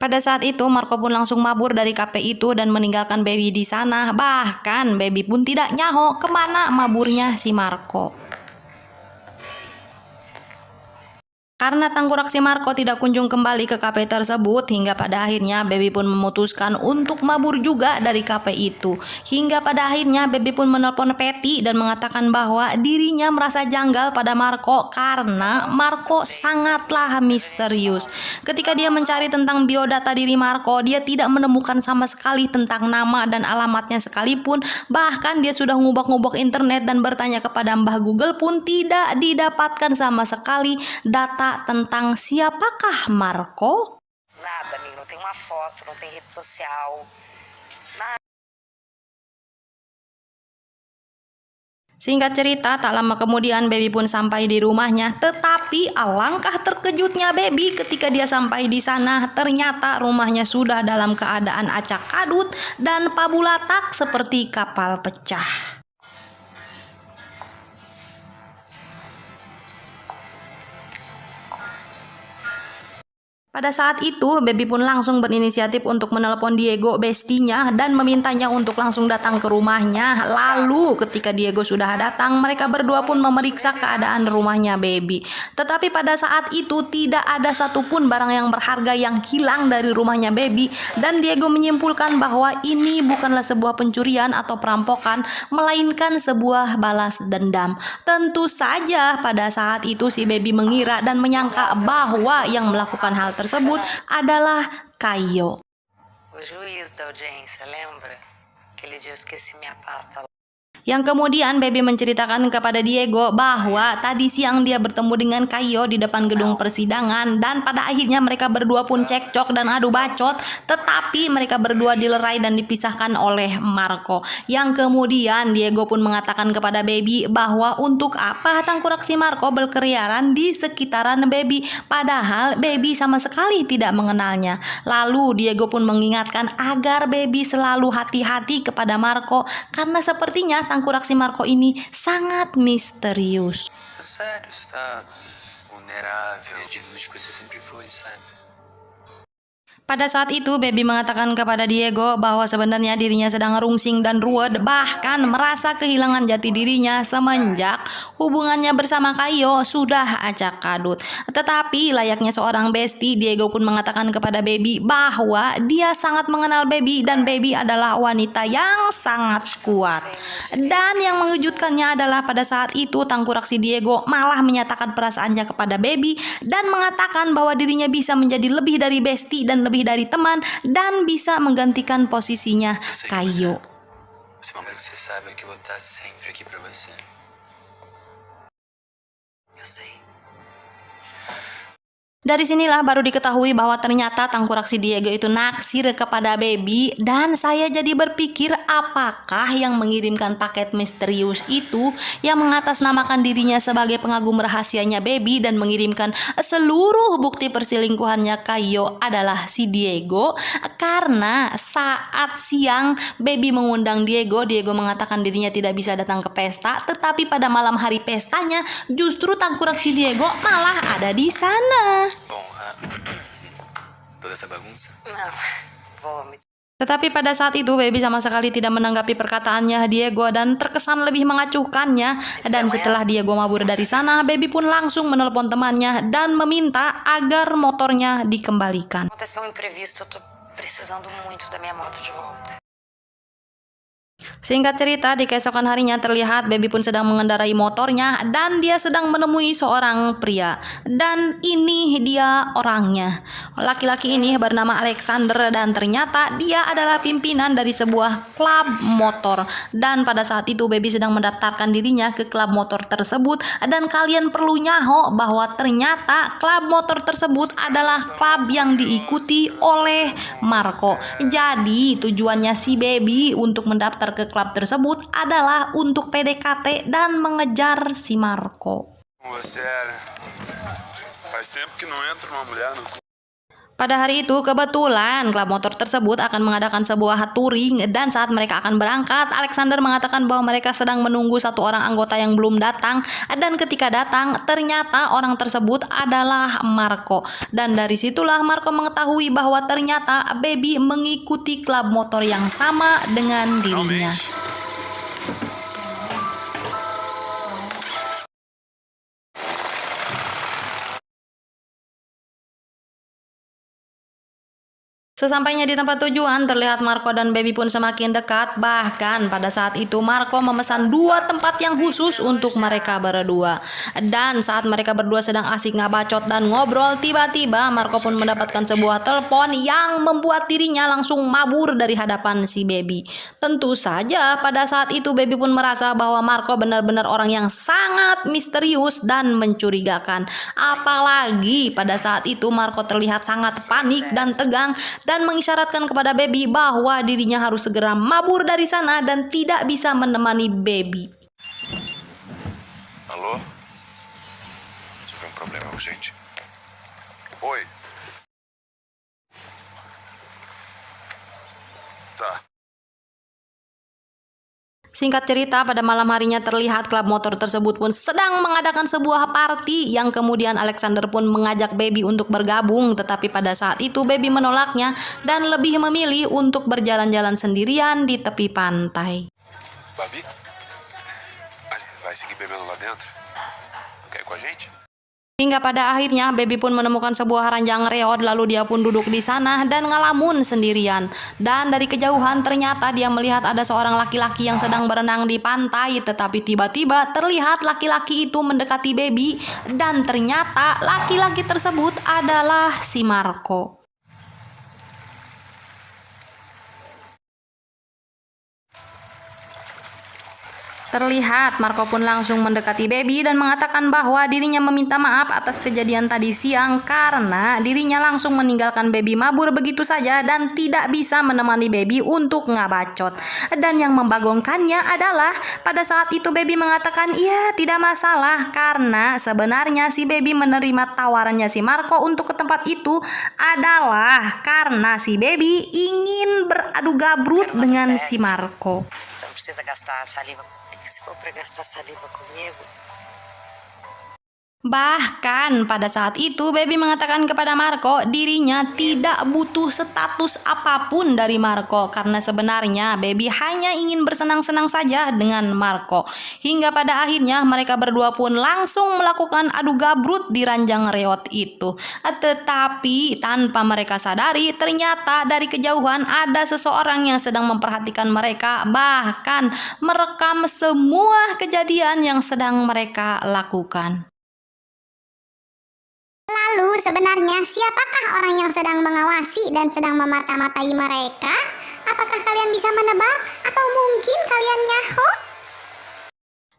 Pada saat itu, Marco pun langsung mabur dari kafe itu dan meninggalkan Baby di sana. Bahkan, Baby pun tidak nyaho kemana maburnya si Marco. Karena tangkurak si Marco tidak kunjung kembali ke kafe tersebut, hingga pada akhirnya Baby pun memutuskan untuk mabur juga dari kafe itu. Hingga pada akhirnya Baby pun menelpon Patty dan mengatakan bahwa dirinya merasa janggal pada Marco karena Marco sangatlah misterius. Ketika dia mencari tentang biodata diri Marco, dia tidak menemukan sama sekali tentang nama dan alamatnya sekalipun. Bahkan dia sudah ngubek-ngubek internet dan bertanya kepada Mbah Google pun tidak didapatkan sama sekali data tentang siapakah Marco. Nada, amigo, não tem uma foto, não tem rede social. Singkat cerita, tak lama kemudian Baby pun sampai di rumahnya. Tetapi alangkah terkejutnya Baby ketika dia sampai di sana. Ternyata rumahnya sudah dalam keadaan acak kadut dan pabulatak seperti kapal pecah. Pada saat itu, Baby pun langsung berinisiatif untuk menelepon Diego, bestinya, dan memintanya untuk langsung datang ke rumahnya. Lalu, ketika Diego sudah datang, mereka berdua pun memeriksa keadaan rumahnya Baby. Tetapi pada saat itu, tidak ada satupun barang yang berharga yang hilang dari rumahnya Baby. Dan Diego menyimpulkan bahwa ini bukanlah sebuah pencurian atau perampokan, melainkan sebuah balas dendam. Tentu saja pada saat itu si Baby mengira dan menyangka bahwa yang melakukan hal tersebut adalah Caio. O juiz da audiência, lembra? Que ele disse que se minha pasta. Yang kemudian Baby menceritakan kepada Diego bahwa tadi siang dia bertemu dengan Caio di depan gedung persidangan dan pada akhirnya mereka berdua pun cekcok dan adu bacot, tetapi mereka berdua dilerai dan dipisahkan oleh Marco. Yang kemudian Diego pun mengatakan kepada Baby bahwa untuk apa tangkurak si Marco berkeliaran di sekitaran Baby, padahal Baby sama sekali tidak mengenalnya. Lalu Diego pun mengingatkan agar Baby selalu hati-hati kepada Marco karena sepertinya tangkurak si Marco ini sangat misterius. Sério, você tá vulnerável, que você sempre foi, sabe? Pada saat itu Baby mengatakan kepada Diego bahwa sebenarnya dirinya sedang rungsing dan ruwet, bahkan merasa kehilangan jati dirinya semenjak hubungannya bersama Caio sudah acak kadut. Tetapi layaknya seorang bestie, Diego pun mengatakan kepada Baby bahwa dia sangat mengenal Baby dan Baby adalah wanita yang sangat kuat. Dan yang mengejutkannya adalah pada saat itu tangkurak si Diego malah menyatakan perasaannya kepada Baby dan mengatakan bahwa dirinya bisa menjadi lebih dari bestie dan lebih dari teman dan bisa menggantikan posisinya Caio. Você sabe que eu vou estar sempre aqui pra você. Eu sei. Dari sinilah baru diketahui bahwa ternyata tangkurak si Diego itu naksir kepada Baby dan saya jadi berpikir apakah yang mengirimkan paket misterius itu yang mengatasnamakan dirinya sebagai pengagum rahasianya Baby dan mengirimkan seluruh bukti perselingkuhannya Caio adalah si Diego. Karena saat siang Baby mengundang Diego mengatakan dirinya tidak bisa datang ke pesta, tetapi pada malam hari pestanya justru tangkurak si Diego malah ada di sana. Bom, toda essa bagunça? Não, vou me. Tetapi pada saat itu Baby sama sekali tidak menanggapi perkataannya Diego dan terkesan lebih mengacuhkannya. Dan setelah Diego mabur dari sana, Baby pun langsung menelpon temannya dan meminta agar motornya dikembalikan. Aconteceu um imprevisto, eu tô precisando muito da minha moto de volta. Singkat cerita, di keesokan harinya terlihat Baby pun sedang mengendarai motornya dan dia sedang menemui seorang pria. Dan ini dia orangnya. Laki-laki ini bernama Alexander dan ternyata dia adalah pimpinan dari sebuah klub motor. Dan pada saat itu Baby sedang mendaftarkan dirinya ke klub motor tersebut dan kalian perlu nyaho bahwa ternyata klub motor tersebut adalah klub yang diikuti oleh Marco. Jadi tujuannya si Baby untuk mendaftar ke klub tersebut adalah untuk PDKT dan mengejar si Marco. Você era. Faz tempo que não entra uma mulher no. Pada hari itu kebetulan klub motor tersebut akan mengadakan sebuah touring dan saat mereka akan berangkat, Alexander mengatakan bahwa mereka sedang menunggu satu orang anggota yang belum datang dan ketika datang ternyata orang tersebut adalah Marco. Dan dari situlah Marco mengetahui bahwa ternyata Baby mengikuti klub motor yang sama dengan dirinya. Sesampainya di tempat tujuan, terlihat Marco dan Baby pun semakin dekat. Bahkan pada saat itu Marco memesan 2 tempat yang khusus untuk mereka berdua. Dan saat mereka berdua sedang asik ngabacot dan ngobrol, tiba-tiba Marco pun mendapatkan sebuah telepon yang membuat dirinya langsung mabur dari hadapan si Baby. Tentu saja pada saat itu Baby pun merasa bahwa Marco benar-benar orang yang sangat misterius dan mencurigakan. Apalagi pada saat itu Marco terlihat sangat panik dan tegang dan mengisyaratkan kepada Baby bahwa dirinya harus segera mabur dari sana dan tidak bisa menemani Baby. Alô? Tive um problema urgente. Oi. Tá. Singkat cerita, pada malam harinya terlihat klub motor tersebut pun sedang mengadakan sebuah party yang kemudian Alexander pun mengajak Baby untuk bergabung, tetapi pada saat itu Baby menolaknya dan lebih memilih untuk berjalan-jalan sendirian di tepi pantai. Babi? Ali, vai seguir bebendo lá dentro? Quer ir com a gente? Hingga pada akhirnya Baby pun menemukan sebuah ranjang reot, lalu dia pun duduk di sana dan ngelamun sendirian. Dan dari kejauhan ternyata dia melihat ada seorang laki-laki yang sedang berenang di pantai, tetapi tiba-tiba terlihat laki-laki itu mendekati Baby dan ternyata laki-laki tersebut adalah si Marco. Terlihat Marco pun langsung mendekati Baby dan mengatakan bahwa dirinya meminta maaf atas kejadian tadi siang karena dirinya langsung meninggalkan Baby mabur begitu saja dan tidak bisa menemani Baby untuk ngabacot. Dan yang membagongkannya adalah pada saat itu Baby mengatakan iya tidak masalah karena sebenarnya si Baby menerima tawarannya si Marco untuk ke tempat itu adalah karena si Baby ingin beradu gabrut dengan si Marco. Você não precisa gastar saliva. Se for pra gastar saliva comigo, bahkan pada saat itu Baby mengatakan kepada Marco dirinya tidak butuh status apapun dari Marco karena sebenarnya Baby hanya ingin bersenang-senang saja dengan Marco. Hingga pada akhirnya mereka berdua pun langsung melakukan adu gabrut di ranjang reot itu. Tetapi tanpa mereka sadari ternyata dari kejauhan ada seseorang yang sedang memperhatikan mereka, bahkan merekam semua kejadian yang sedang mereka lakukan. Lalu sebenarnya siapakah orang yang sedang mengawasi dan sedang memata-matai mereka? Apakah kalian bisa menebak atau mungkin kalian nyaho?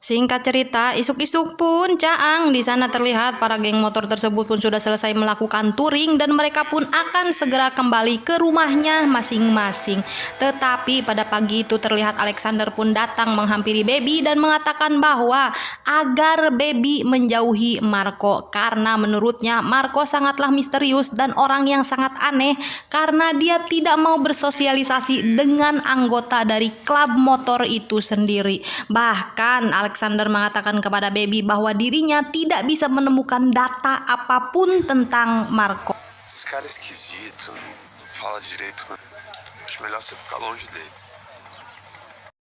Singkat cerita, isuk-isuk pun Caang di sana terlihat para geng motor tersebut pun sudah selesai melakukan touring dan mereka pun akan segera kembali ke rumahnya masing-masing. Tetapi pada pagi itu terlihat Alexander pun datang menghampiri Baby dan mengatakan bahwa agar Baby menjauhi Marco karena menurutnya Marco sangatlah misterius dan orang yang sangat aneh karena dia tidak mau bersosialisasi dengan anggota dari klub motor itu sendiri. Bahkan Alexander mengatakan kepada Baby bahwa dirinya tidak bisa menemukan data apapun tentang Marco. Esse cara é esquisito, não fala direito. Acho melhor você ficar longe dele.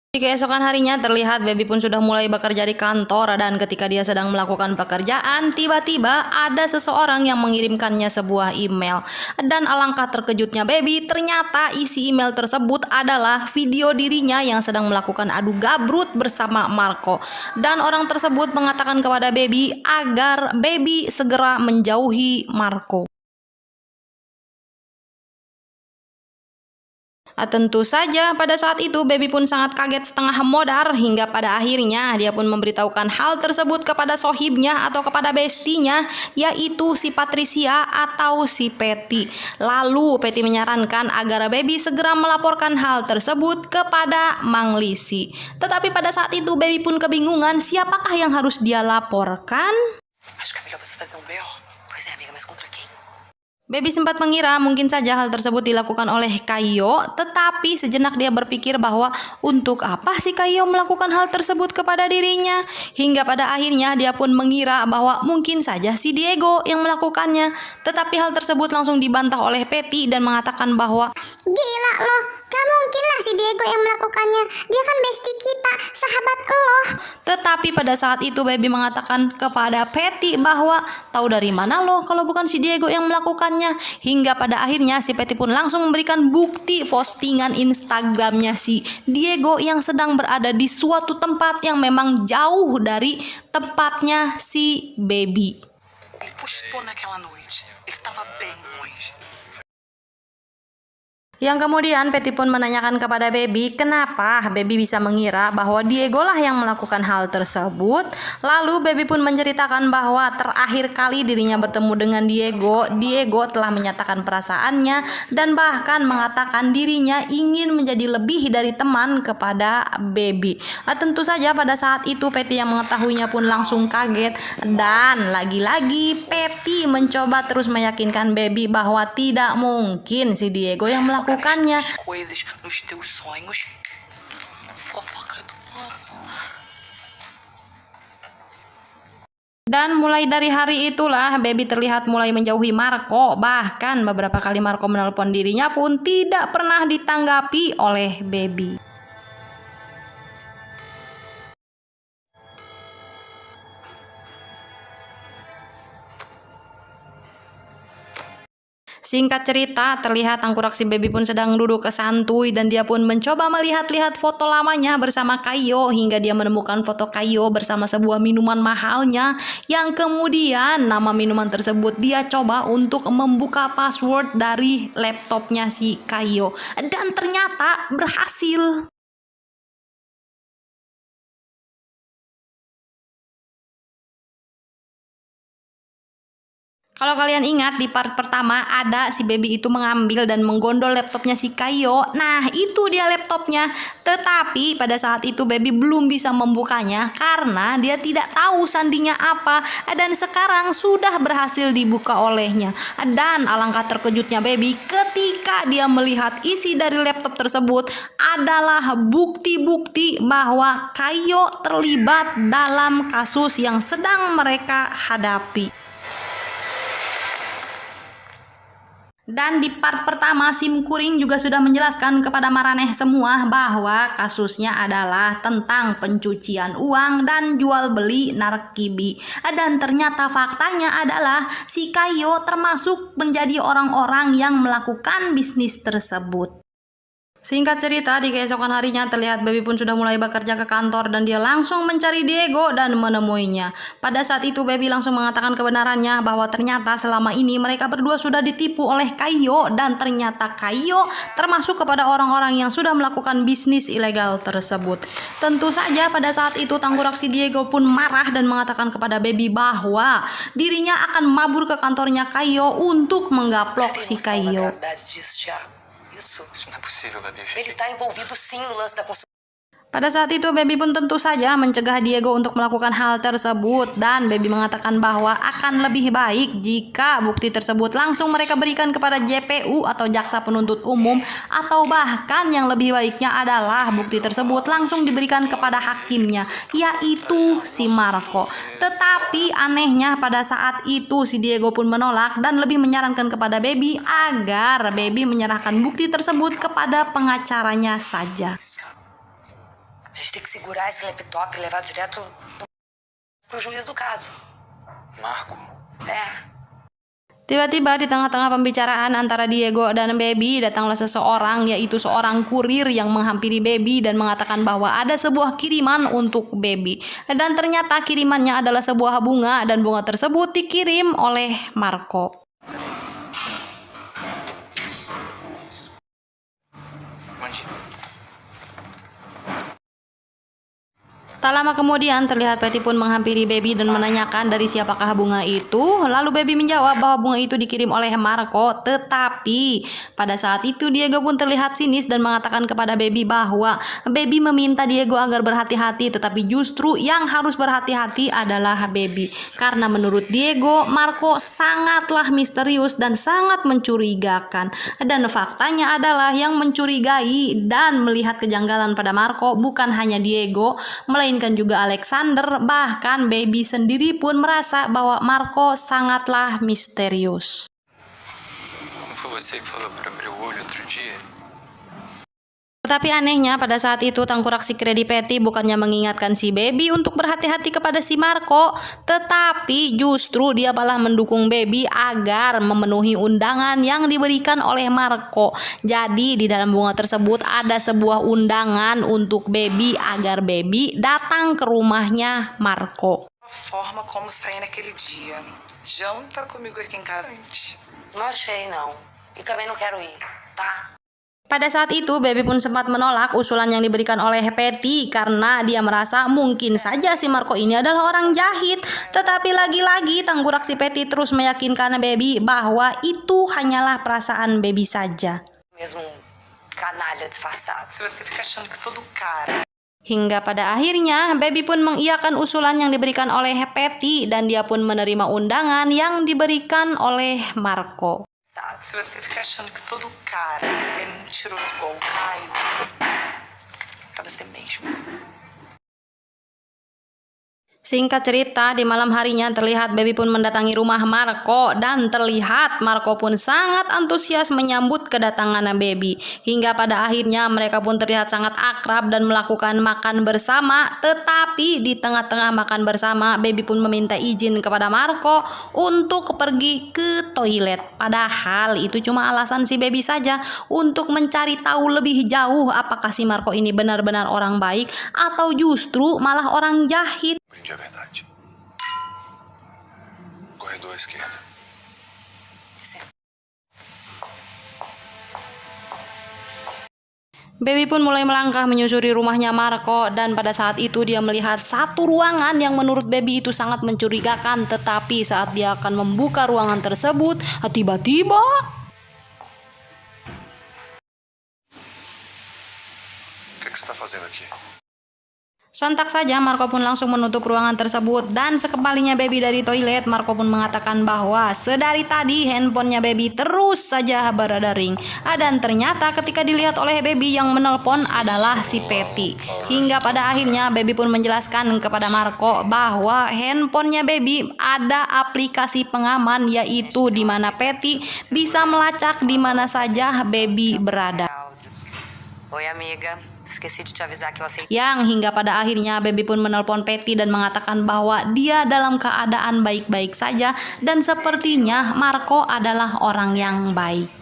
Di keesokan harinya terlihat Baby pun sudah mulai bekerja di kantor dan ketika dia sedang melakukan pekerjaan tiba-tiba ada seseorang yang mengirimkannya sebuah email. Dan alangkah terkejutnya Baby, ternyata isi email tersebut adalah video dirinya yang sedang melakukan adu gabrut bersama Marco. Dan orang tersebut mengatakan kepada Baby agar Baby segera menjauhi Marco. Tentu saja pada saat itu Baby pun sangat kaget setengah modar hingga pada akhirnya dia pun memberitahukan hal tersebut kepada sohibnya atau kepada bestinya, yaitu si Patricia atau si Patty. Lalu Patty menyarankan agar Baby segera melaporkan hal tersebut kepada Mang Lisi. Tetapi pada saat itu Baby pun kebingungan siapakah yang harus dia laporkan. acho que é melhor você fazer um BO. Pois é, amiga, mas contra quem? Baby sempat mengira mungkin saja hal tersebut dilakukan oleh Kaio, tetapi sejenak dia berpikir bahwa untuk apa sih Kaio melakukan hal tersebut kepada dirinya? Hingga pada akhirnya dia pun mengira bahwa mungkin saja si Diego yang melakukannya. Tetapi hal tersebut langsung dibantah oleh Patty dan mengatakan bahwa Gila loh, gak mungkin lah si Diego yang melakukannya. Dia kan bestie kita, sahabat lo. Tetapi pada saat itu Baby mengatakan kepada Patty bahwa tahu dari mana loh kalau bukan si Diego yang melakukannya. Hingga pada akhirnya si Patty pun langsung memberikan bukti postingan Instagramnya si Diego yang sedang berada di suatu tempat yang memang jauh dari tempatnya si Baby. Ele postou naquela noite. Ele estava bem longe. Yang kemudian Patty pun menanyakan kepada Baby kenapa Baby bisa mengira bahwa Diego lah yang melakukan hal tersebut. Lalu Baby pun menceritakan bahwa terakhir kali dirinya bertemu dengan Diego telah menyatakan perasaannya dan bahkan mengatakan dirinya ingin menjadi lebih dari teman kepada Baby. Tentu saja pada saat itu Patty yang mengetahuinya pun langsung kaget dan lagi-lagi Patty mencoba terus meyakinkan Baby bahwa tidak mungkin si Diego yang melakukannya. Coisas nos teus sonhos. Fofoca do ano. Dan mulai dari hari itulah Baby terlihat mulai menjauhi Marco. Bahkan beberapa kali Marco menelpon dirinya pun tidak pernah ditanggapi oleh Baby. Singkat cerita, terlihat tengkorak si Baby pun sedang duduk kesantuy dan dia pun mencoba melihat-lihat foto lamanya bersama Kaio hingga dia menemukan foto Kaio bersama sebuah minuman mahalnya yang kemudian nama minuman tersebut dia coba untuk membuka password dari laptopnya si Kaio dan ternyata berhasil. Kalau kalian ingat di part pertama ada si Baby itu mengambil dan menggondol laptopnya si Kaio. Nah itu dia laptopnya. Tetapi pada saat itu Baby belum bisa membukanya karena dia tidak tahu sandinya apa. Dan sekarang sudah berhasil dibuka olehnya. Dan alangkah terkejutnya Baby ketika dia melihat isi dari laptop tersebut adalah bukti-bukti bahwa Kaio terlibat dalam kasus yang sedang mereka hadapi. Dan di part pertama Sim Kuring juga sudah menjelaskan kepada Maraneh semua bahwa kasusnya adalah tentang pencucian uang dan jual beli narkibi. Dan ternyata faktanya adalah si Kaio termasuk menjadi orang-orang yang melakukan bisnis tersebut. Singkat cerita, di keesokan harinya terlihat Baby pun sudah mulai bekerja ke kantor dan dia langsung mencari Diego dan menemuinya. Pada saat itu Baby langsung mengatakan kebenarannya bahwa ternyata selama ini mereka berdua sudah ditipu oleh Kaio dan ternyata Kaio termasuk kepada orang-orang yang sudah melakukan bisnis ilegal tersebut. Tentu saja pada saat itu tengkorak si Diego pun marah dan mengatakan kepada Baby bahwa dirinya akan mabur ke kantornya Kaio untuk menggaplok si Kaio. Isso. Isso não é possível, Gabi. Ele tá envolvido sim no lance da construção. Pada saat itu Baby pun tentu saja mencegah Diego untuk melakukan hal tersebut dan Baby mengatakan bahwa akan lebih baik jika bukti tersebut langsung mereka berikan kepada JPU atau jaksa penuntut umum atau bahkan yang lebih baiknya adalah bukti tersebut langsung diberikan kepada hakimnya yaitu si Marco. Tetapi anehnya pada saat itu si Diego pun menolak dan lebih menyarankan kepada Baby agar Baby menyerahkan bukti tersebut kepada pengacaranya saja. A gente tem que segurar esse laptop e levar direto pro juiz do caso. Marco? Tiba-tiba di tengah-tengah pembicaraan antara Diego dan Baby datanglah seseorang yaitu seorang kurir yang menghampiri Baby dan mengatakan bahwa ada sebuah kiriman untuk Baby. Dan ternyata kirimannya adalah sebuah bunga dan bunga tersebut dikirim oleh Marco. Tak lama kemudian terlihat Patty pun menghampiri Baby dan menanyakan dari siapakah bunga itu. Lalu Baby menjawab bahwa bunga itu dikirim oleh Marco. Tetapi pada saat itu Diego pun terlihat sinis dan mengatakan kepada Baby bahwa Baby meminta Diego agar berhati-hati, tetapi justru yang harus berhati-hati adalah Baby. Karena menurut Diego, Marco sangatlah misterius dan sangat mencurigakan. Dan faktanya adalah yang mencurigai dan melihat kejanggalan pada Marco bukan hanya Diego, melainkan juga Alexander. Bahkan Baby sendiri pun merasa bahwa Marco sangatlah misterius. Não foi você que falou pra abrir o olho outro dia? Tetapi anehnya pada saat itu tengkorak si Kredi Patty bukannya mengingatkan si Baby untuk berhati-hati kepada si Marco, tetapi justru dia malah mendukung Baby agar memenuhi undangan yang diberikan oleh Marco. Jadi di dalam bunga tersebut ada sebuah undangan untuk Baby agar Baby datang ke rumahnya Marco. A forma como saí naquele dia. Janta comigo aqui em casa antes. Não achei, não. E também não quero ir, tá? Pada saat itu, Baby pun sempat menolak usulan yang diberikan oleh Patty karena dia merasa mungkin saja si Marco ini adalah orang jahit. Tetapi lagi-lagi tengkorak si Patty terus meyakinkan Baby bahwa itu hanyalah perasaan Baby saja. Mesmo um canalha disfarçado. Se você fica achando que todo cara Hingga pada akhirnya, Baby pun mengiyakan usulan yang diberikan oleh Patty dan dia pun menerima undangan yang diberikan oleh Marco. se você fica achando que todo cara é mentiroso igual o Caio, pra você mesmo. Singkat cerita, di malam harinya terlihat Baby pun mendatangi rumah Marco dan terlihat Marco pun sangat antusias menyambut kedatangan Baby. Hingga pada akhirnya mereka pun terlihat sangat akrab dan melakukan makan bersama. Tetapi di tengah-tengah makan bersama, Baby pun meminta izin kepada Marco untuk pergi ke toilet. Padahal itu cuma alasan si Baby saja untuk mencari tahu lebih jauh apakah si Marco ini benar-benar orang baik atau justru malah orang jahit. Aprendi a verdade. Corredor à esquerda. Baby pun mulai melangkah menyusuri rumahnya Marco dan pada saat itu dia melihat satu ruangan yang menurut Baby itu sangat mencurigakan. Tetapi saat dia akan membuka ruangan tersebut, tiba-tiba O que é que você está fazendo aqui? sontak saja Marco pun langsung menutup ruangan tersebut dan sekembalinya Baby dari toilet, Marco pun mengatakan bahwa sedari tadi handphonenya Baby terus saja berdering. Dan ternyata ketika dilihat oleh Baby yang menelpon adalah si Patty. Hingga pada akhirnya Baby pun menjelaskan kepada Marco bahwa handphonenya Baby ada aplikasi pengaman, yaitu di mana Patty bisa melacak di mana saja Baby berada. Oi, amiga. Esqueci de te avisar que eu aceitei. Yang hingga pada akhirnya Baby pun menelpon Patty dan mengatakan bahwa dia dalam keadaan baik-baik saja dan sepertinya Marco adalah orang yang baik.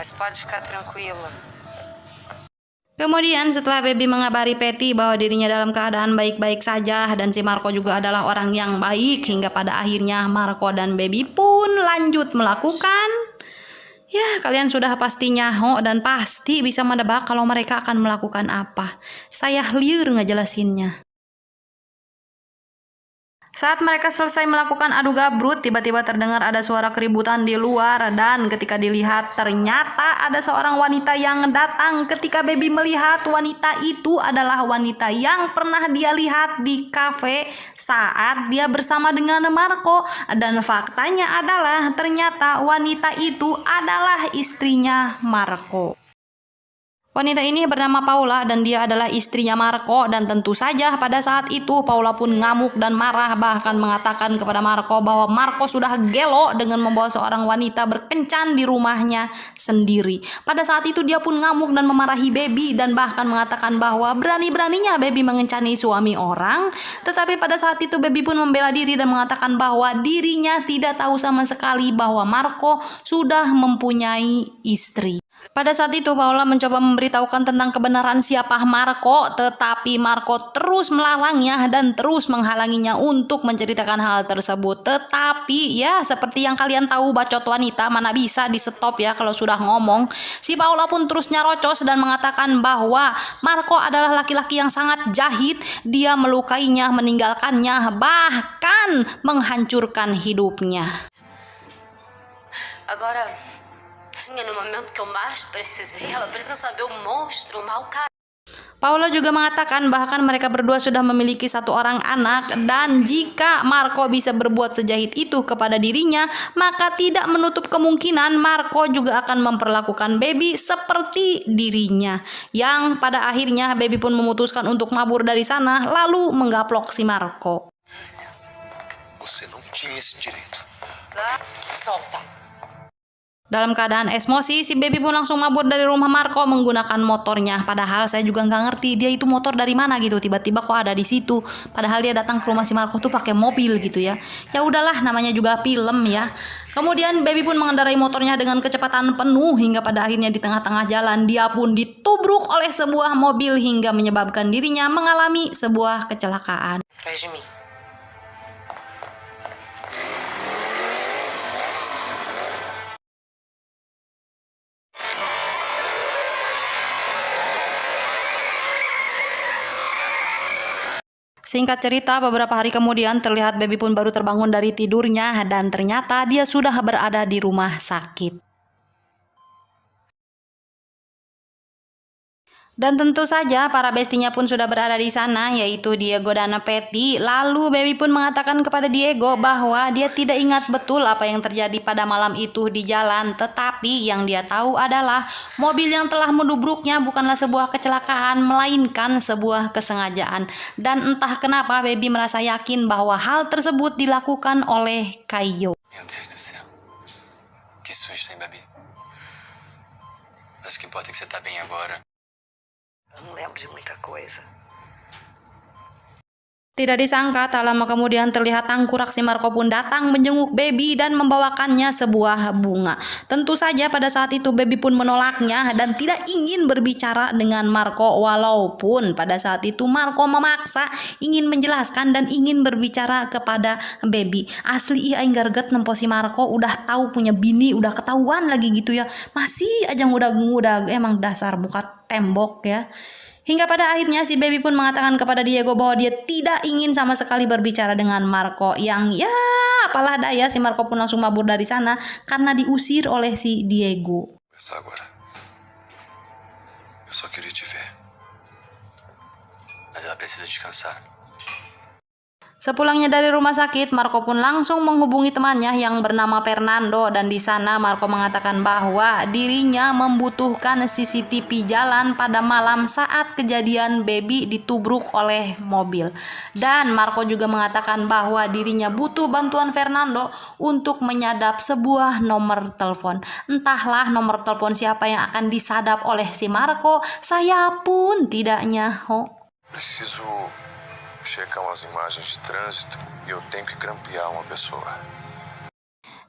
Mas pode ficar tranquila. Kemudian setelah Baby mengabari Patty bahwa dirinya dalam keadaan baik-baik saja dan si Marco juga adalah orang yang baik, hingga pada akhirnya Marco dan Baby pun lanjut melakukan. Ya, kalian sudah pasti nyaho dan pasti bisa menebak kalau mereka akan melakukan apa. Saya liur ngejelasinnya. Saat mereka selesai melakukan adu gabrut, tiba-tiba terdengar ada suara keributan di luar dan ketika dilihat ternyata ada seorang wanita yang datang. Ketika Baby melihat wanita itu adalah wanita yang pernah dia lihat di kafe saat dia bersama dengan Marco, dan faktanya adalah ternyata wanita itu adalah istrinya Marco. Wanita ini bernama Paula dan dia adalah istrinya Marco, dan tentu saja pada saat itu Paula pun ngamuk dan marah, bahkan mengatakan kepada Marco bahwa Marco sudah gelo dengan membawa seorang wanita berkencan di rumahnya sendiri. Pada saat itu dia pun ngamuk dan memarahi Baby dan bahkan mengatakan bahwa berani-beraninya Baby mengencani suami orang. Tetapi pada saat itu Baby pun membela diri dan mengatakan bahwa dirinya tidak tahu sama sekali bahwa Marco sudah mempunyai istri. Pada saat itu Paula mencoba memberitahukan tentang kebenaran siapa Marco, tetapi Marco terus melarangnya dan terus menghalanginya untuk menceritakan hal tersebut. Tetapi ya seperti yang kalian tahu, bacot wanita mana bisa di stop ya kalau sudah ngomong. Si Paula pun terus nyarocos dan mengatakan bahwa Marco adalah laki-laki yang sangat jahat. Dia melukainya, meninggalkannya, bahkan menghancurkan hidupnya. Agora, no momento que eu mais precisei, ela precisa saber o monstro, o mau cara. Paula juga mengatakan bahkan mereka berdua sudah memiliki satu orang anak, dan jika Marco bisa berbuat sejahit itu kepada dirinya, maka tidak menutup kemungkinan Marco juga akan memperlakukan Baby seperti dirinya. Yang pada akhirnya Baby pun memutuskan untuk kabur dari sana lalu menggaplok si Marco. Licença. Você não tinha esse direito. Solta. Dalam keadaan emosi, si Baby pun langsung kabur dari rumah Marco menggunakan motornya. Padahal saya juga nggak ngerti dia itu motor dari mana gitu. Tiba-tiba kok ada di situ. Padahal dia datang ke rumah si Marco tuh pakai mobil gitu ya. Ya udahlah, namanya juga film ya. Kemudian Baby pun mengendarai motornya dengan kecepatan penuh hingga pada akhirnya di tengah-tengah jalan dia pun ditubruk oleh sebuah mobil hingga menyebabkan dirinya mengalami sebuah kecelakaan. Atrás de mim. Singkat cerita, beberapa hari kemudian terlihat Baby pun baru terbangun dari tidurnya dan ternyata dia sudah berada di rumah sakit. Dan tentu saja para bestinya pun sudah berada di sana, yaitu Diego dan Patty. Lalu Baby pun mengatakan kepada Diego bahwa dia tidak ingat betul apa yang terjadi pada malam itu di jalan. Tetapi yang dia tahu adalah mobil yang telah menubruknya bukanlah sebuah kecelakaan, melainkan sebuah kesengajaan. Dan entah kenapa Baby merasa yakin bahwa hal tersebut dilakukan oleh Caio. Meu Deus do céu. Que susto, hein, Babi? Mas o que importa é que você tá bem agora. Eu não lembro de muita coisa. Tidak disangka, tak lama kemudian terlihat tangkurak si Marco pun datang menjenguk Baby dan membawakannya sebuah bunga. Tentu saja pada saat itu Baby pun menolaknya dan tidak ingin berbicara dengan Marco, walaupun pada saat itu Marco memaksa ingin menjelaskan dan ingin berbicara kepada Baby. Asli aing garget nempo si Marco udah tahu punya bini, udah ketahuan lagi gitu ya. Masih aja ngudag-ngudag, emang dasar muka tembok ya. Hingga pada akhirnya si Baby pun mengatakan kepada Diego bahwa dia tidak ingin sama sekali berbicara dengan Marco. Yang ya apalah daya, si Marco pun langsung kabur dari sana karena diusir oleh si Diego. Conversar agora. Eu só queria te ver. Mas ela precisa descansar. Sepulangnya dari rumah sakit, Marco pun langsung menghubungi temannya yang bernama Fernando, dan di sana Marco mengatakan bahwa dirinya membutuhkan CCTV jalan pada malam saat kejadian Baby ditubruk oleh mobil. Dan Marco juga mengatakan bahwa dirinya butuh bantuan Fernando untuk menyadap sebuah nomor telepon. Entahlah nomor telepon siapa yang akan disadap oleh si Marco, saya pun tidak nyaho. Preciso checar umas imagens de trânsito e eu tenho que grampear uma pessoa.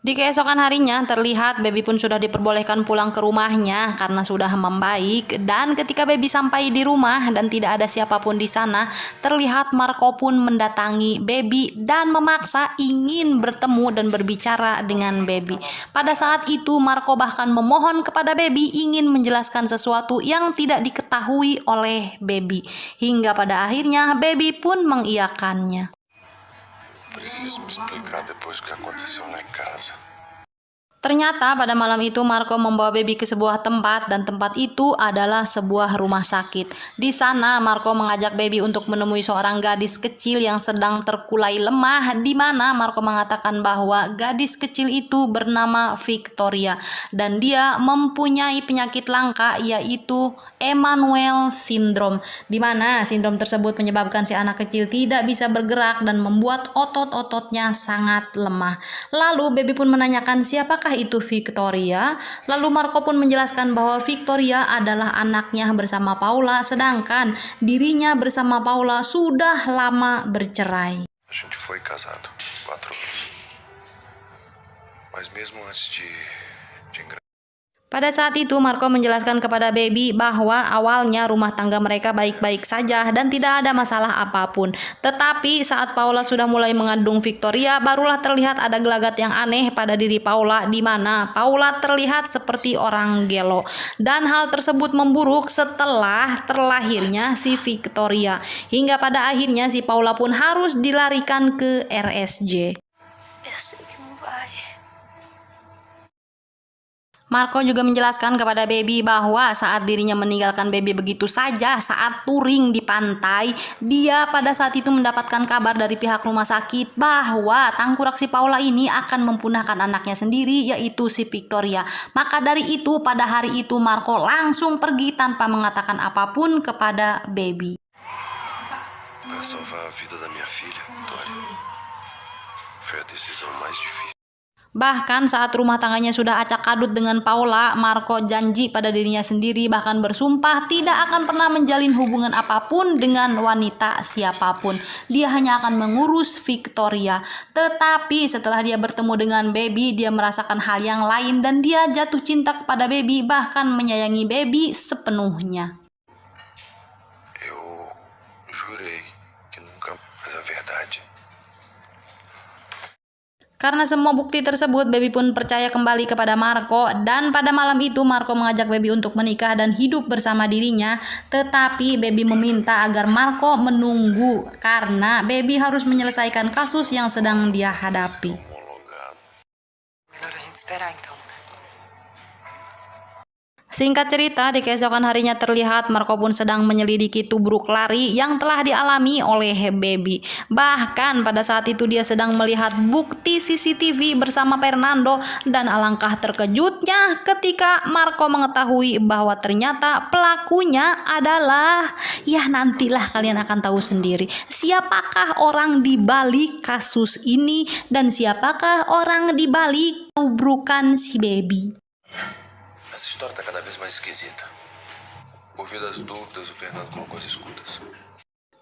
Di keesokan harinya terlihat Baby pun sudah diperbolehkan pulang ke rumahnya karena sudah membaik. Dan ketika Baby sampai di rumah dan tidak ada siapapun di sana, terlihat Marco pun mendatangi Baby dan memaksa ingin bertemu dan berbicara dengan Baby. Pada saat itu Marco bahkan memohon kepada Baby ingin menjelaskan sesuatu yang tidak diketahui oleh Baby. Hingga pada akhirnya Baby pun mengiyakannya. Preciso me explicar depois do que aconteceu lá em casa. Ternyata pada malam itu Marco membawa Baby ke sebuah tempat, dan tempat itu adalah sebuah rumah sakit. Di sana Marco mengajak Baby untuk menemui seorang gadis kecil yang sedang terkulai lemah, di mana Marco mengatakan bahwa gadis kecil itu bernama Victoria dan dia mempunyai penyakit langka yaitu Emanuel Syndrome, di mana sindrom tersebut menyebabkan si anak kecil tidak bisa bergerak dan membuat otot-ototnya sangat lemah. Lalu Baby pun menanyakan siapakah itu Victoria. Lalu Marco pun menjelaskan bahwa Victoria adalah anaknya bersama Paula, sedangkan dirinya bersama Paula sudah lama bercerai. A gente foi casado 4 anos. Mas mesmo antes de engravidar. Pada saat itu Marco menjelaskan kepada Baby bahwa awalnya rumah tangga mereka baik-baik saja dan tidak ada masalah apapun. Tetapi saat Paula sudah mulai mengandung Victoria, barulah terlihat ada gelagat yang aneh pada diri Paula, di mana Paula terlihat seperti orang gelo. Dan hal tersebut memburuk setelah terlahirnya si Victoria. Hingga pada akhirnya si Paula pun harus dilarikan ke RSJ. Eu sei que não vai. Marco juga menjelaskan kepada Baby bahwa saat dirinya meninggalkan Baby begitu saja saat touring di pantai, dia pada saat itu mendapatkan kabar dari pihak rumah sakit bahwa tangkurak si Paula ini akan mempunahkan anaknya sendiri, yaitu si Victoria. Maka dari itu pada hari itu Marco langsung pergi tanpa mengatakan apapun kepada Baby. Para salvar a vida da minha filha, Tori, foi a decisão mais difícil. Bahkan saat rumah tangganya sudah acak adut dengan Paula, Marco janji pada dirinya sendiri, bahkan bersumpah tidak akan pernah menjalin hubungan apapun dengan wanita siapapun. Dia hanya akan mengurus Victoria. Tetapi setelah dia bertemu dengan Baby, dia merasakan hal yang lain dan dia jatuh cinta kepada Baby, bahkan menyayangi Baby sepenuhnya. Eu jurei que nunca, mas a verdade. Karena semua bukti tersebut, Baby pun percaya kembali kepada Marco, dan pada malam itu Marco mengajak Baby untuk menikah dan hidup bersama dirinya. Tetapi Baby meminta agar Marco menunggu karena Baby harus menyelesaikan kasus yang sedang dia hadapi. Melhor a gente esperar então. Singkat cerita, di keesokan harinya terlihat Marco pun sedang menyelidiki tubruk lari yang telah dialami oleh Baby. Bahkan pada saat itu dia sedang melihat bukti CCTV bersama Fernando, dan alangkah terkejutnya ketika Marco mengetahui bahwa ternyata pelakunya adalah, ya nantilah kalian akan tahu sendiri siapakah orang di balik kasus ini dan siapakah orang di balik tubrukan si Baby. Essa história tá cada vez mais esquisita. Ouvido as dúvidas, o Fernando colocou as escutas.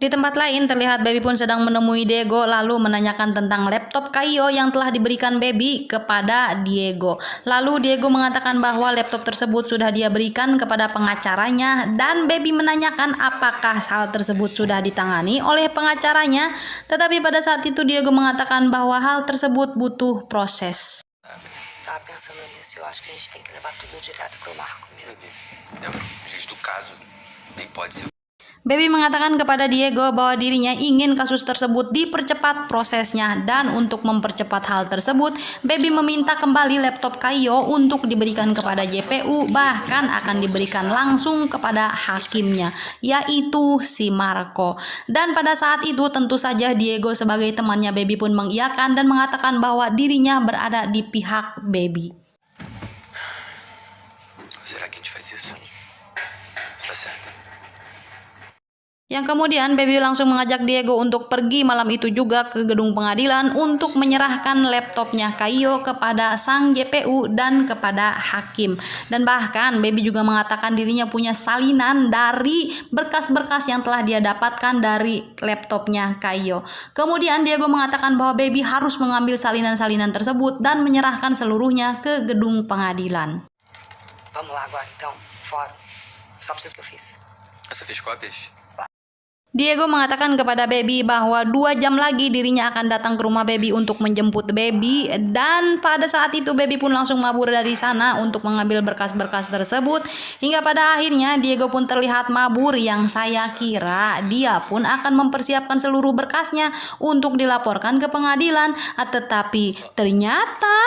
Di tempat lain terlihat Baby pun sedang menemui Diego lalu menanyakan tentang laptop Caio yang telah diberikan Baby kepada Diego. Lalu Diego mengatakan bahwa laptop tersebut sudah dia berikan kepada pengacaranya, dan Baby menanyakan apakah hal tersebut sudah ditangani oleh pengacaranya. Tetapi pada saat itu Diego mengatakan bahwa hal tersebut butuh proses. Tava pensando nisso e eu acho que a gente tem que levar tudo direto pro Marco mesmo. É, o juiz do caso nem pode ser. Baby mengatakan kepada Diego bahwa dirinya ingin kasus tersebut dipercepat prosesnya, dan untuk mempercepat hal tersebut, Baby meminta kembali laptop Caio untuk diberikan kepada JPU, bahkan akan diberikan langsung kepada hakimnya, yaitu si Marco. Dan pada saat itu tentu saja Diego sebagai temannya Baby pun mengiyakan dan mengatakan bahwa dirinya berada di pihak Baby. Será que a gente faz isso? Está certo. Yang kemudian Baby langsung mengajak Diego untuk pergi malam itu juga ke gedung pengadilan untuk menyerahkan laptopnya Caio kepada sang JPU dan kepada hakim. Dan bahkan Baby juga mengatakan dirinya punya salinan dari berkas-berkas yang telah dia dapatkan dari laptopnya Caio. Kemudian Diego mengatakan bahwa Baby harus mengambil salinan-salinan tersebut dan menyerahkan seluruhnya ke gedung pengadilan. Vamos lá agora então, fora. Só preciso que eu fiz. Você fez cópias? Diego mengatakan kepada Baby bahwa 2 jam lagi dirinya akan datang ke rumah Baby untuk menjemput Baby, dan pada saat itu Baby pun langsung mabur dari sana untuk mengambil berkas-berkas tersebut. Hingga pada akhirnya Diego pun terlihat mabur, yang saya kira dia pun akan mempersiapkan seluruh berkasnya untuk dilaporkan ke pengadilan, tetapi ternyata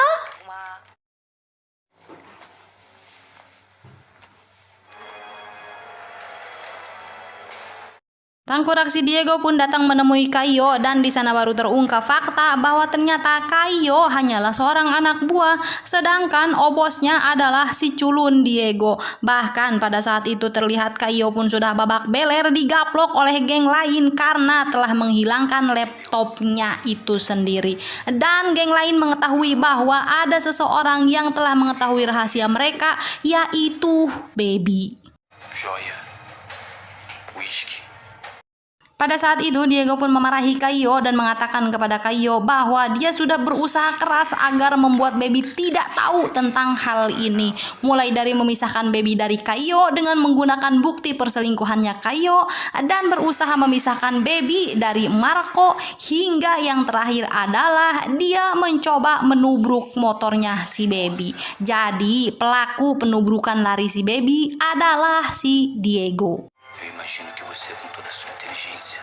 tangkurak si Diego pun datang menemui Caio, dan di sana baru terungkap fakta bahwa ternyata Caio hanyalah seorang anak buah, sedangkan bosnya adalah si culun Diego. Bahkan pada saat itu terlihat Caio pun sudah babak beler digaplok oleh geng lain karena telah menghilangkan laptopnya itu sendiri. Dan geng lain mengetahui bahwa ada seseorang yang telah mengetahui rahasia mereka, yaitu Baby. Joia. Whisky. Pada saat itu Diego pun memarahi Kaio dan mengatakan kepada Kaio bahwa dia sudah berusaha keras agar membuat Baby tidak tahu tentang hal ini. Mulai dari memisahkan Baby dari Kaio dengan menggunakan bukti perselingkuhannya Kaio dan berusaha memisahkan Baby dari Marco, hingga yang terakhir adalah dia mencoba menubruk motornya si Baby. Jadi pelaku penubrukan lari si Baby adalah si Diego. Eu imagino que você, com toda a sua inteligência,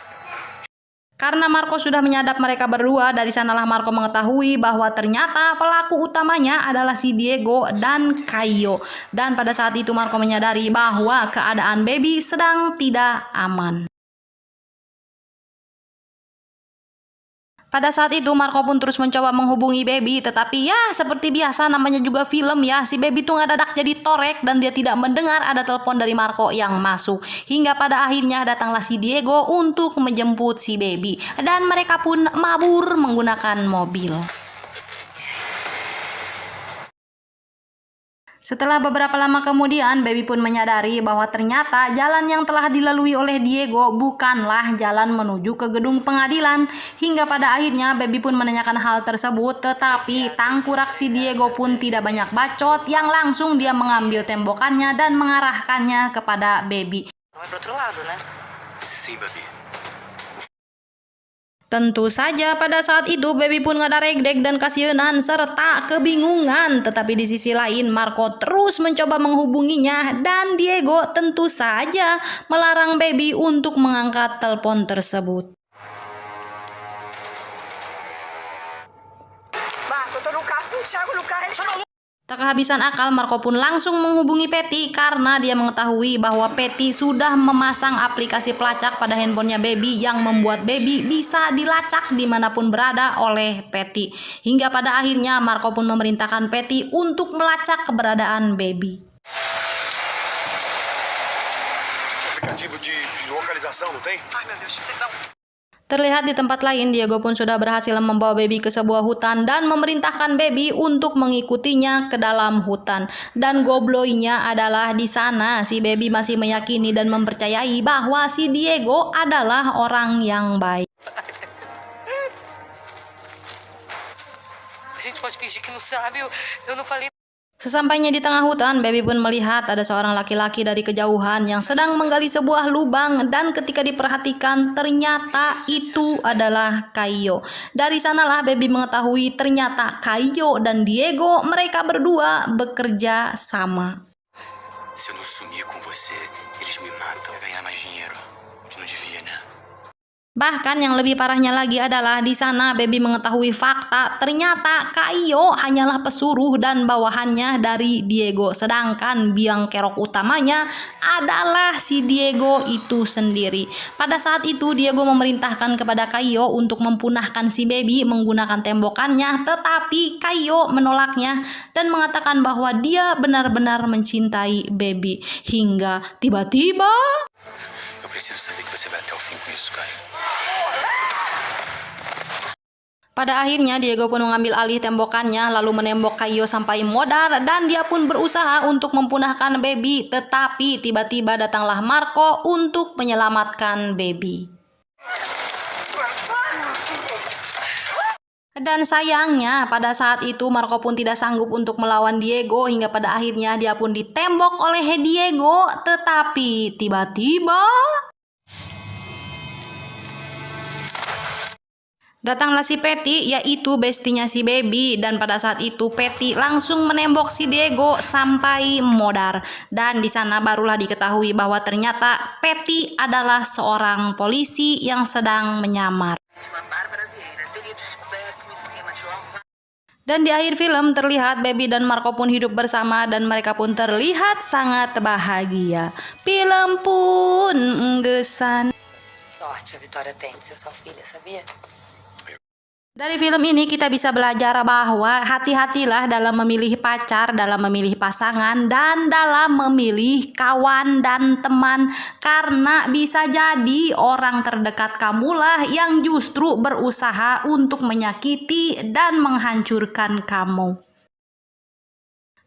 Karena Marco sudah menyadap mereka berdua, dari sanalah Marco mengetahui bahwa ternyata pelaku utamanya adalah si Diego dan Kaio. Dan pada saat itu Marco menyadari bahwa keadaan Baby sedang tidak aman. Pada saat itu Marco pun terus mencoba menghubungi Baby, tetapi ya seperti biasa namanya juga film ya, si Baby tuh ngedadak jadi torek dan dia tidak mendengar ada telepon dari Marco yang masuk. Hingga pada akhirnya datanglah si Diego untuk menjemput si Baby dan mereka pun mabur menggunakan mobil. Setelah beberapa lama kemudian, Baby pun menyadari bahwa ternyata jalan yang telah dilalui oleh Diego bukanlah jalan menuju ke gedung pengadilan. Hingga pada akhirnya Baby pun menanyakan hal tersebut, tetapi tangkurak si Diego pun tidak banyak bacot, yang langsung dia mengambil tembokannya dan mengarahkannya kepada Baby. Vai pro outro lado, né? sim, Babi. Tentu saja pada saat itu Baby pun ngadaregdeg dan kasihanan serta kebingungan. Tetapi di sisi lain Marco terus mencoba menghubunginya dan Diego tentu saja melarang Baby untuk mengangkat telepon tersebut. Marco, eu tô no carro com o Thiago no carro, ele tá maluco. Tak kehabisan akal, Marco pun langsung menghubungi Patty karena dia mengetahui bahwa Patty sudah memasang aplikasi pelacak pada handphonenya Baby yang membuat Baby bisa dilacak dimanapun berada oleh Patty. Hingga pada akhirnya Marco pun memerintahkan Patty untuk melacak keberadaan Baby. Aplicativo de localização, não tem? Ai, meu Deus, perdão. Terlihat di tempat lain, Diego pun sudah berhasil membawa Baby ke sebuah hutan dan memerintahkan Baby untuk mengikutinya ke dalam hutan. Dan gobloinya adalah di sana si Baby masih meyakini dan mempercayai bahwa si Diego adalah orang yang baik. A gente pode fingir que não sabe, eu não falei. Sesampainya di tengah hutan, Baby pun melihat ada seorang laki-laki dari kejauhan yang sedang menggali sebuah lubang, dan ketika diperhatikan ternyata itu adalah Kaio. Dari sanalah Baby mengetahui ternyata Kaio dan Diego mereka berdua bekerja sama. Se eu não sumir com você, eles me matam. Vai ganhar mais dinheiro. Que não devia, né? Bahkan yang lebih parahnya lagi adalah di sana Baby mengetahui fakta ternyata Kaio hanyalah pesuruh dan bawahannya dari Diego, sedangkan biang kerok utamanya adalah si Diego itu sendiri. Pada saat itu Diego memerintahkan kepada Kaio untuk mempunahkan si Baby menggunakan tembokannya, tetapi Kaio menolaknya dan mengatakan bahwa dia benar-benar mencintai Baby. Hingga tiba-tiba Eu preciso saber que você vai até o fim com isso, Caio. pada akhirnya Diego pun mengambil alih tembokannya lalu menembok Kaio sampai modar dan dia pun berusaha untuk mempunahkan Baby, tetapi tiba-tiba datanglah Marco untuk menyelamatkan Baby. Dan sayangnya pada saat itu Marco pun tidak sanggup untuk melawan Diego, hingga pada akhirnya dia pun ditembok oleh Diego, tetapi tiba-tiba datanglah si Patty, yaitu bestinya si Baby, dan pada saat itu Patty langsung menembok si Diego sampai modar. Dan di sana barulah diketahui bahwa ternyata Patty adalah seorang polisi yang sedang menyamar. Dan di akhir film terlihat Baby dan Marco pun hidup bersama dan mereka pun terlihat sangat bahagia. Film pun gesan. Sorte a Vitória tem de ser sua filha, sabia? Dari film ini kita bisa belajar bahwa hati-hatilah dalam memilih pacar, dalam memilih pasangan, dan dalam memilih kawan dan teman. Karena bisa jadi orang terdekat kamulah yang justru berusaha untuk menyakiti dan menghancurkan kamu.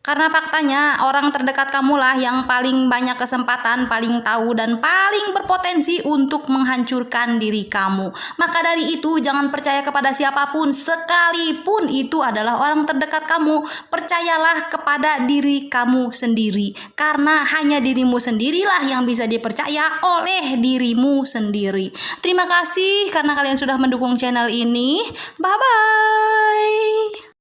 Karena faktanya orang terdekat kamulah yang paling banyak kesempatan, paling tahu dan paling berpotensi untuk menghancurkan diri kamu. Maka dari itu jangan percaya kepada siapapun sekalipun itu adalah orang terdekat kamu. Percayalah kepada diri kamu sendiri. Karena hanya dirimu sendirilah yang bisa dipercaya oleh dirimu sendiri. Terima kasih karena kalian sudah mendukung channel ini. Bye bye.